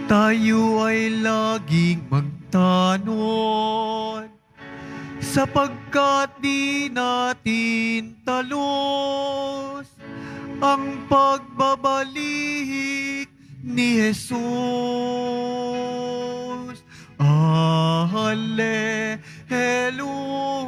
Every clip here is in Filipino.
Tayo ay laging magtanon, sapagkat di natin talos ang pagbabalik ni Jesus. Hallelujah, hallelujah,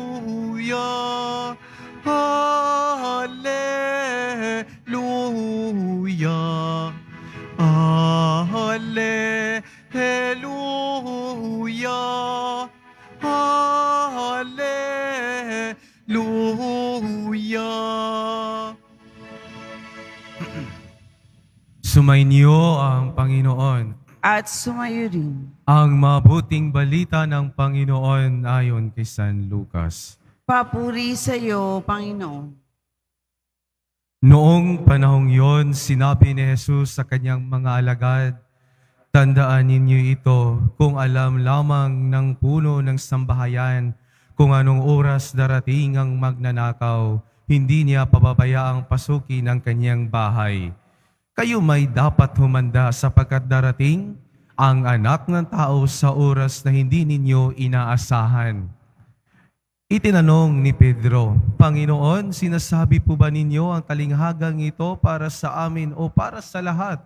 hallelujah, hallelujah. Sumainyo ang Panginoon. At sumayo rin. Ang mabuting balita ng Panginoon ayon kay San Lucas. Papuri sa iyo, Panginoon. Noong panahong yon, sinabi ni Jesus sa kanyang mga alagad, "Tandaan ninyo ito, kung alam lamang ng puno ng sambahayan kung anong oras darating ang magnanakaw, hindi niya pababayaang pasukin ang kanyang bahay. Kayo may dapat humanda sapagkat darating ang anak ng tao sa oras na hindi ninyo inaasahan." Itinanong ni Pedro, "Panginoon, sinasabi po ba ninyo ang talinghagang ito para sa amin o para sa lahat?"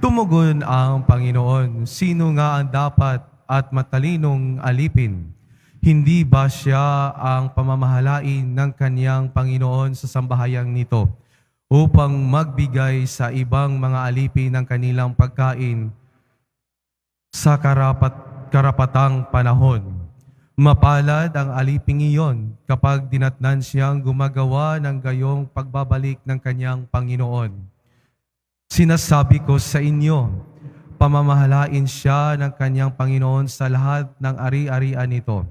Tumugon ang Panginoon, "Sino nga ang dapat at matalinong alipin? Hindi ba siya ang pamamahalain ng kaniyang Panginoon sa sambahayang nito upang magbigay sa ibang mga alipin ng kanilang pagkain sa karapatang panahon? Mapalad ang aliping iyon kapag dinatnan siyang gumagawa ng gayong pagbabalik ng kanyang Panginoon. Sinasabi ko sa inyo, pamamahalain siya ng kanyang Panginoon sa lahat ng ari-arian nito.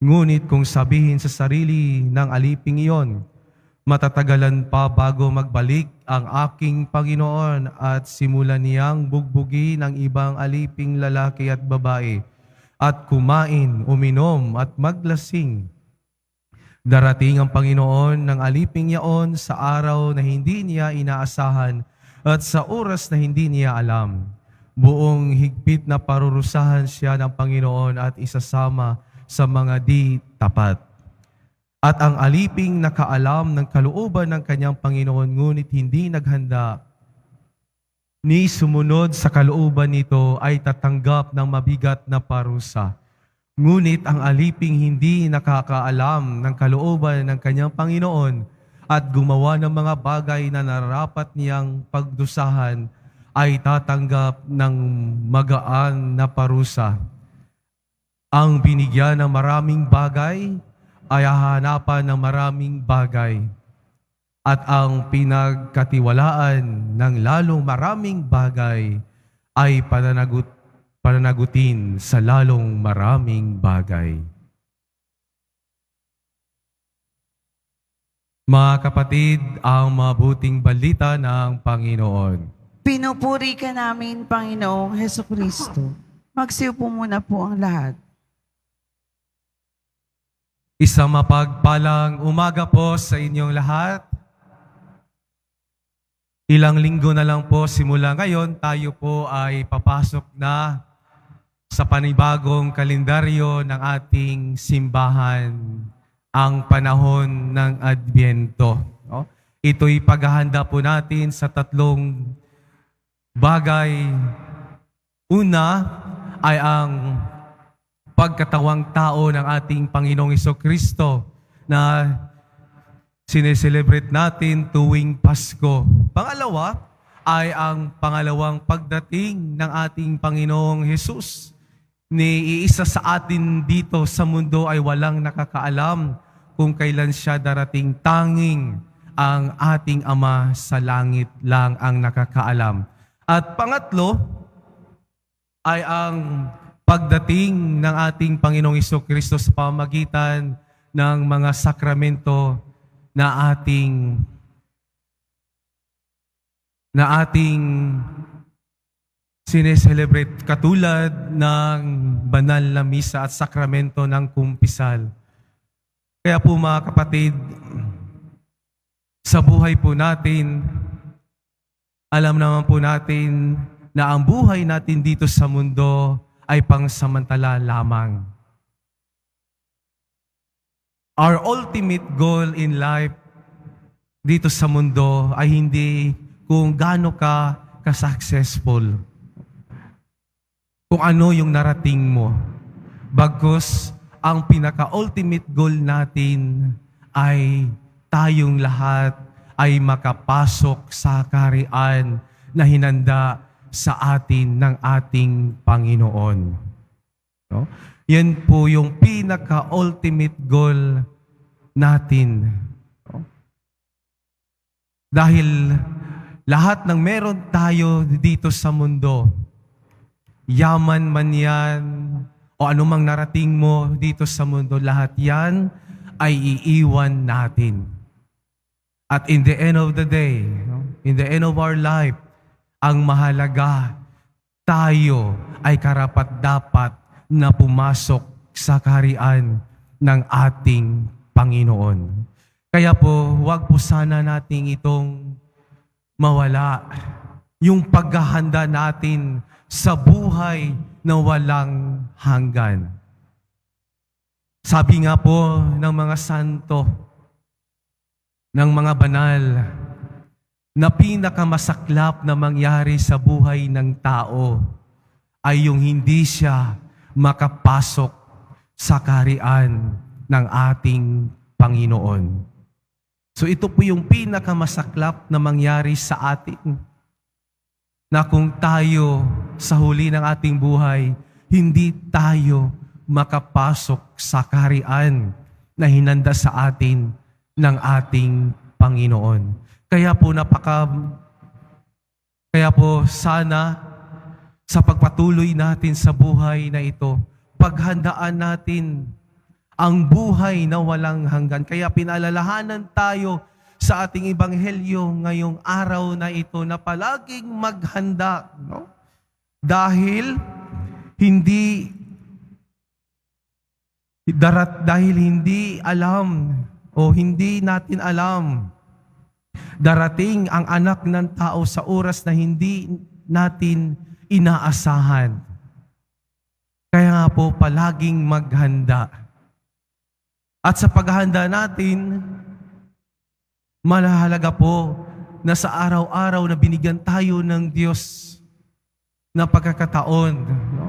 Ngunit kung sabihin sa sarili ng aliping iyon, matatagalan pa bago magbalik ang aking Panginoon at simulan niyang bugbugin ang ibang aliping lalaki at babae, at kumain, uminom at maglasing. Darating ang Panginoon ng aliping yaon sa araw na hindi niya inaasahan at sa oras na hindi niya alam. Buong higpit na parurusahan siya ng Panginoon at isasama sa mga di tapat. At ang aliping nakaalam ng kalooban ng kanyang Panginoon ngunit hindi naghanda ni sumunod sa kalooban nito ay tatanggap ng mabigat na parusa. Ngunit ang aliping hindi nakakaalam ng kalooban ng kanyang Panginoon at gumawa ng mga bagay na nararapat niyang pagdusahan ay tatanggap ng magaan na parusa. Ang binigyan ng maraming bagay ay hahanapan ng maraming bagay. At ang pinagkatiwalaan ng lalong maraming bagay ay pananagutin sa lalong maraming bagay. Mga kapatid, ang mabuting balita ng Panginoon. Pinupuri ka namin, Panginoong Hesukristo. Magsiupo muna po ang lahat. Isang mapagpalang umaga po sa inyong lahat. Ilang linggo na lang po simula ngayon, tayo po ay papasok na sa panibagong kalendaryo ng ating simbahan, ang panahon ng Adbyento. No? Ito'y paghahanda po natin sa tatlong bagay. Una ay ang pagkatawang tao ng ating Panginoong Jesucristo na sineselebrate natin tuwing Pasko. Pangalawa ay ang pangalawang pagdating ng ating Panginoong Jesus. Ni iisa sa atin dito sa mundo ay walang nakakaalam kung kailan siya darating. Tanging ang ating Ama sa langit lang ang nakakaalam. At pangatlo ay ang pagdating ng ating Panginoong Jesucristo sa pamamagitan ng mga sakramento na ating sineselebrate, katulad ng banal na misa at sakramento ng kumpisal. Kaya po mga kapatid, Sa buhay po natin, alam naman po natin na ang buhay natin dito sa mundo ay pangsamantala lamang. Our ultimate goal in life dito sa mundo ay hindi kung gaano ka ka-successful, kung ano yung narating mo. Bagkus, ang pinaka-ultimate goal natin ay tayong lahat ay makapasok sa kaharian na hinanda sa atin ng ating Panginoon. No? Yan po yung pinaka-ultimate goal natin. No? Dahil lahat ng meron tayo dito sa mundo, yaman man yan, o anumang narating mo dito sa mundo, lahat yan ay iiwan natin. At in the end of the day, no? In the end of our life, ang mahalaga, tayo ay karapat-dapat na pumasok sa kaharian ng ating Panginoon. Kaya po, huwag po sana nating itong mawala yung paghahanda natin sa buhay na walang hanggan. Sabi nga po ng mga santo, ng mga banal, na pinakamasaklap na mangyari sa buhay ng tao ay yung hindi siya makapasok sa kaharian ng ating Panginoon. So ito po yung pinakamasaklap na mangyari sa atin, na kung tayo sa huli ng ating buhay, hindi tayo makapasok sa kaharian na hinanda sa atin ng ating Panginoon. Kaya po sana sa pagpatuloy natin sa buhay na ito, paghandaan natin ang buhay na walang hanggan. Kaya pinalalahanan tayo sa ating ebanghelyo ngayong araw na ito na palaging maghanda, no? Dahil hindi natin alam, darating ang anak ng tao sa oras na hindi natin inaasahan. Kaya nga po, palaging maghanda. At sa paghahanda natin, mahalaga po na sa araw-araw na binigyan tayo ng Diyos na pagkakataon, no?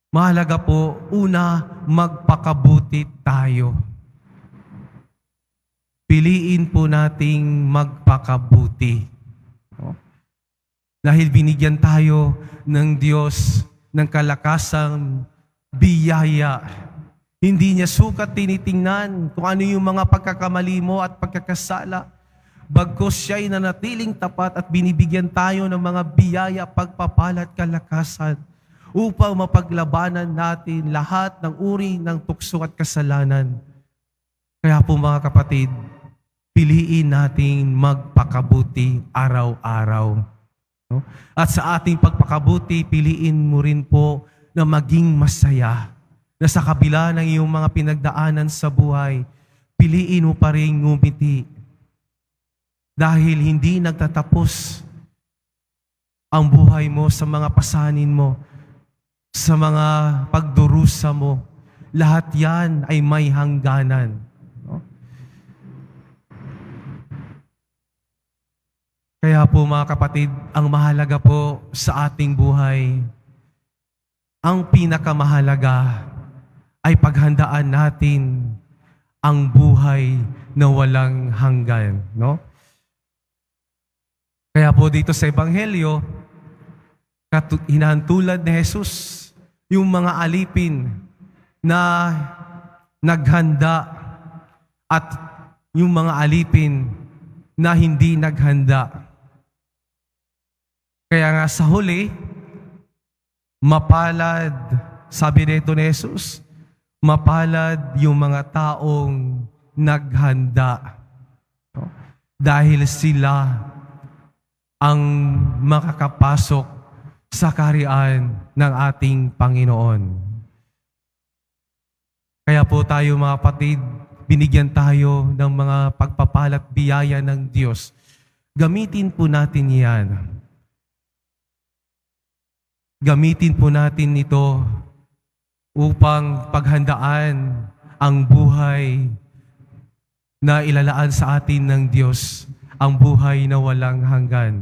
Mahalaga po, una, magpakabuti tayo. Piliin po nating magpakabuti. No? Dahil binigyan tayo ng Diyos ng kalakasang biyaya. Hindi niya sukat tinitingnan kung ano yung mga pagkakamali mo at pagkakasala. Bagkus siya'y nanatiling tapat at binibigyan tayo ng mga biyaya, pagpapala at kalakasan upang mapaglabanan natin lahat ng uri ng tukso at kasalanan. Kaya po mga kapatid, piliin nating magpakabuti araw-araw. No? At sa ating pagpakabuti, piliin mo rin po na maging masaya. Na sa kabila ng iyong mga pinagdaanan sa buhay, piliin mo pa rin ngumiti. Dahil hindi nagtatapos ang buhay mo sa mga pasanin mo, sa mga pagdurusa mo. Lahat yan ay may hangganan. No? Kaya po mga kapatid, ang mahalaga po sa ating buhay, ang pinakamahalaga ay paghandaan natin ang buhay na walang hanggan. No? Kaya po dito sa Ebanghelyo, hinahantulad ni Jesus yung mga alipin na naghanda at yung mga alipin na hindi naghanda. Kaya nga sa huli, mapalad, sabi nito ni Jesus, mapalad yung mga taong naghanda. No? Dahil sila ang makakapasok sa kaharian ng ating Panginoon. Kaya po tayo mga kapatid, binigyan tayo ng mga pagpapalat biyaya ng Diyos. Gamitin po natin yan. Gamitin po natin ito upang paghandaan ang buhay na ilalaan sa atin ng Diyos, ang buhay na walang hanggan.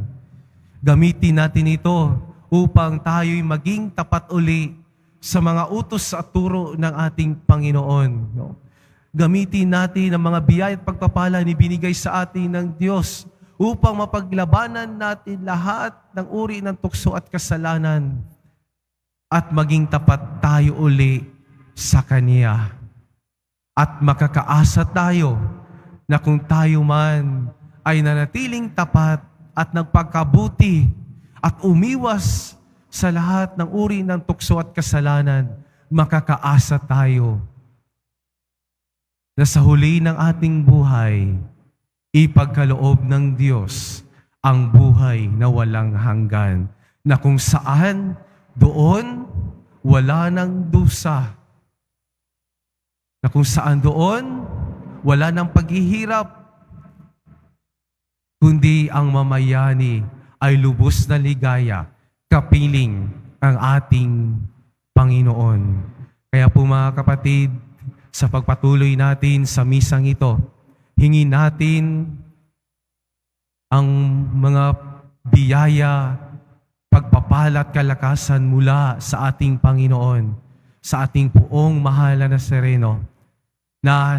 Gamitin natin ito upang tayo'y maging tapat uli sa mga utos at turo ng ating Panginoon. Gamitin natin ang mga biyaya at pagpapala ni binigay sa atin ng Diyos upang mapaglabanan natin lahat ng uri ng tukso at kasalanan at maging tapat tayo uli sa Kanya. At makakaasa tayo na kung tayo man ay nanatiling tapat at nagpagkabuti at umiwas sa lahat ng uri ng tukso at kasalanan, makakaasa tayo na sa huli ng ating buhay, ipagkaloob ng Diyos ang buhay na walang hanggan, na kung saan doon wala ng dusa, na kung saan doon wala ng paghihirap, kundi ang mamayani ay lubos na ligaya, kapiling ang ating Panginoon. Kaya po mga kapatid, sa pagpatuloy natin sa misang ito, hingin natin ang mga biyaya, pagpapala at kalakasan mula sa ating Panginoon, sa ating poong mahal na Nazareno, na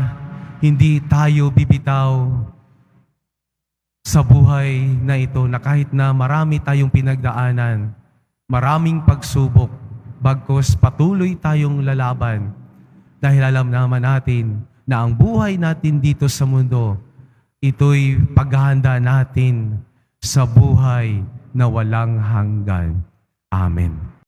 hindi tayo bibitaw sa buhay na ito na kahit na marami tayong pinagdaanan, maraming pagsubok, bagkus patuloy tayong lalaban dahil alam naman natin na ang buhay natin dito sa mundo, ito'y paghahanda natin sa buhay na walang hanggan. Amen.